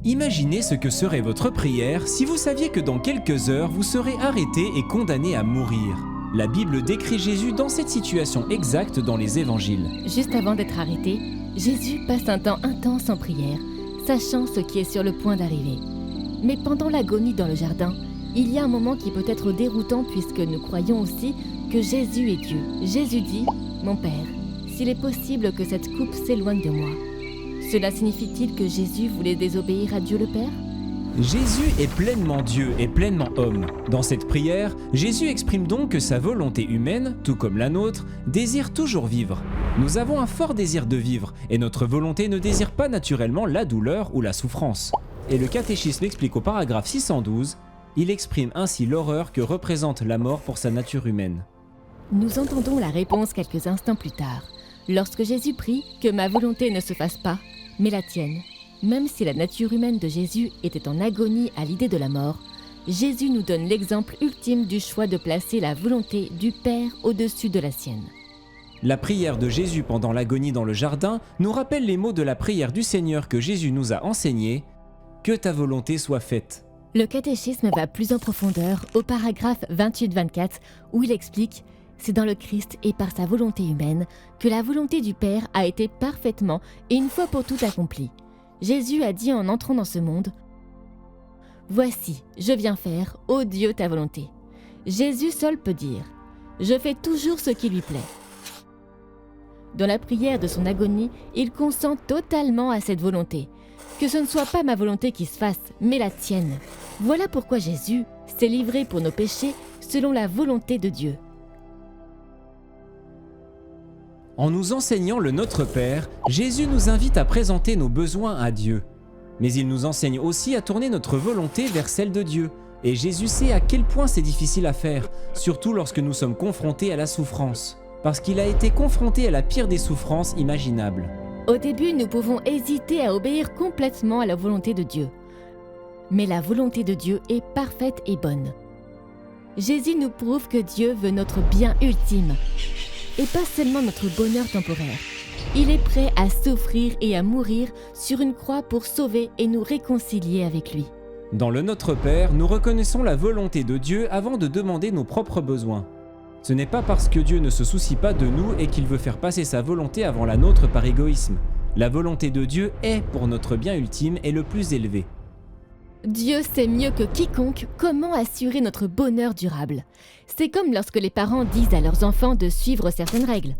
Imaginez ce que serait votre prière si vous saviez que dans quelques heures, vous serez arrêté et condamné à mourir. La Bible décrit Jésus dans cette situation exacte dans les évangiles. Juste avant d'être arrêté, Jésus passe un temps intense en prière, sachant ce qui est sur le point d'arriver. Mais pendant l'agonie dans le jardin, il y a un moment qui peut être déroutant puisque nous croyons aussi que Jésus est Dieu. Jésus dit « Mon Père, s'il est possible que cette coupe s'éloigne de moi. » Cela signifie-t-il que Jésus voulait désobéir à Dieu le Père ? Jésus est pleinement Dieu et pleinement homme. Dans cette prière, Jésus exprime donc que sa volonté humaine, tout comme la nôtre, désire toujours vivre. Nous avons un fort désir de vivre et notre volonté ne désire pas naturellement la douleur ou la souffrance. Et le catéchisme explique au paragraphe 612, il exprime ainsi l'horreur que représente la mort pour sa nature humaine. Nous entendons la réponse quelques instants plus tard, lorsque Jésus prie que ma volonté ne se fasse pas, mais la tienne. Même si la nature humaine de Jésus était en agonie à l'idée de la mort, Jésus nous donne l'exemple ultime du choix de placer la volonté du Père au-dessus de la sienne. La prière de Jésus pendant l'agonie dans le jardin nous rappelle les mots de la prière du Seigneur que Jésus nous a enseignés, « Que ta volonté soit faite ». Le catéchisme va plus en profondeur au paragraphe 28-24 où il explique « C'est dans le Christ et par sa volonté humaine que la volonté du Père a été parfaitement et une fois pour toutes accomplie. Jésus a dit en entrant dans ce monde « Voici, je viens faire, ô Dieu, ta volonté. » Jésus seul peut dire « Je fais toujours ce qui lui plaît. » Dans la prière de son agonie, il consent totalement à cette volonté. Que ce ne soit pas ma volonté qui se fasse, mais la tienne. Voilà pourquoi Jésus s'est livré pour nos péchés selon la volonté de Dieu. En nous enseignant le Notre Père, Jésus nous invite à présenter nos besoins à Dieu. Mais il nous enseigne aussi à tourner notre volonté vers celle de Dieu. Et Jésus sait à quel point c'est difficile à faire, surtout lorsque nous sommes confrontés à la souffrance. Parce qu'il a été confronté à la pire des souffrances imaginables. Au début, nous pouvons hésiter à obéir complètement à la volonté de Dieu. Mais la volonté de Dieu est parfaite et bonne. Jésus nous prouve que Dieu veut notre bien ultime. Et pas seulement notre bonheur temporaire. Il est prêt à souffrir et à mourir sur une croix pour sauver et nous réconcilier avec lui. Dans le Notre Père, nous reconnaissons la volonté de Dieu avant de demander nos propres besoins. Ce n'est pas parce que Dieu ne se soucie pas de nous et qu'il veut faire passer sa volonté avant la nôtre par égoïsme. La volonté de Dieu est pour notre bien ultime et le plus élevé. Dieu sait mieux que quiconque comment assurer notre bonheur durable. C'est comme lorsque les parents disent à leurs enfants de suivre certaines règles,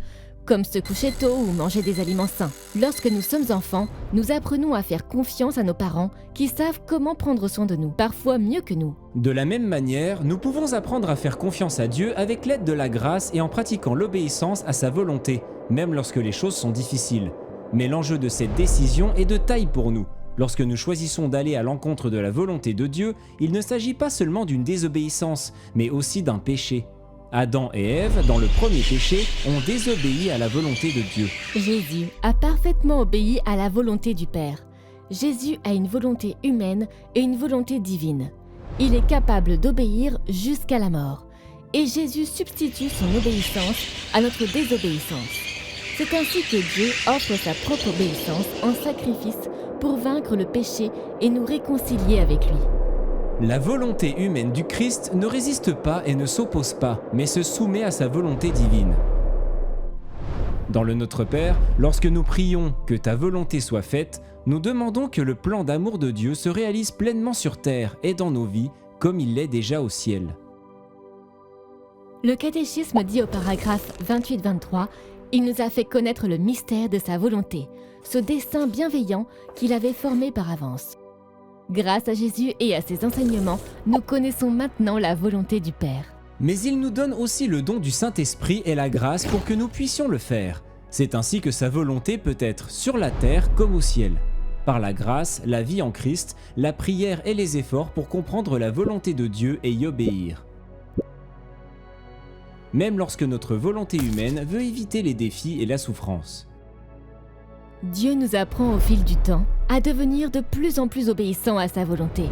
comme se coucher tôt ou manger des aliments sains. Lorsque nous sommes enfants, nous apprenons à faire confiance à nos parents qui savent comment prendre soin de nous, parfois mieux que nous. De la même manière, nous pouvons apprendre à faire confiance à Dieu avec l'aide de la grâce et en pratiquant l'obéissance à sa volonté, même lorsque les choses sont difficiles. Mais l'enjeu de cette décision est de taille pour nous. Lorsque nous choisissons d'aller à l'encontre de la volonté de Dieu, il ne s'agit pas seulement d'une désobéissance, mais aussi d'un péché. Adam et Ève, dans le premier péché, ont désobéi à la volonté de Dieu. Jésus a parfaitement obéi à la volonté du Père. Jésus a une volonté humaine et une volonté divine. Il est capable d'obéir jusqu'à la mort. Et Jésus substitue son obéissance à notre désobéissance. C'est ainsi que Dieu offre sa propre obéissance en sacrifice pour vaincre le péché et nous réconcilier avec lui. La volonté humaine du Christ ne résiste pas et ne s'oppose pas, mais se soumet à sa volonté divine. Dans le Notre Père, lorsque nous prions « Que ta volonté soit faite », nous demandons que le plan d'amour de Dieu se réalise pleinement sur terre et dans nos vies, comme il l'est déjà au ciel. Le catéchisme dit au paragraphe 28-23 « Il nous a fait connaître le mystère de sa volonté, ce dessein bienveillant qu'il avait formé par avance. » Grâce à Jésus et à ses enseignements, nous connaissons maintenant la volonté du Père. Mais il nous donne aussi le don du Saint-Esprit et la grâce pour que nous puissions le faire. C'est ainsi que sa volonté peut être sur la terre comme au ciel. Par la grâce, la vie en Christ, la prière et les efforts pour comprendre la volonté de Dieu et y obéir. Même lorsque notre volonté humaine veut éviter les défis et la souffrance. Dieu nous apprend au fil du temps à devenir de plus en plus obéissants à sa volonté.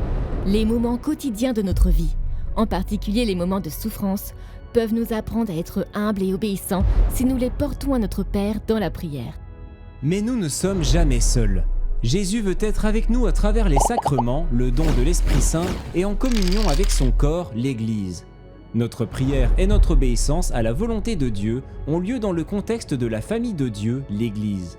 Les moments quotidiens de notre vie, en particulier les moments de souffrance, peuvent nous apprendre à être humbles et obéissants si nous les portons à notre Père dans la prière. Mais nous ne sommes jamais seuls. Jésus veut être avec nous à travers les sacrements, le don de l'Esprit Saint et en communion avec son corps, l'Église. Notre prière et notre obéissance à la volonté de Dieu ont lieu dans le contexte de la famille de Dieu, l'Église.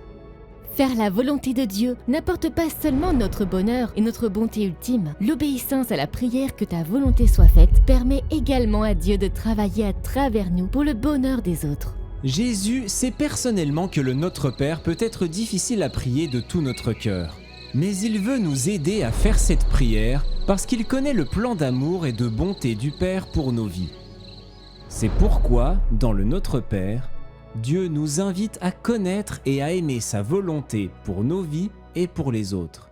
Faire la volonté de Dieu n'apporte pas seulement notre bonheur et notre bonté ultime. L'obéissance à la prière que ta volonté soit faite permet également à Dieu de travailler à travers nous pour le bonheur des autres. Jésus sait personnellement que le Notre Père peut être difficile à prier de tout notre cœur. Mais il veut nous aider à faire cette prière parce qu'il connaît le plan d'amour et de bonté du Père pour nos vies. C'est pourquoi, dans le Notre Père, Dieu nous invite à connaître et à aimer sa volonté pour nos vies et pour les autres.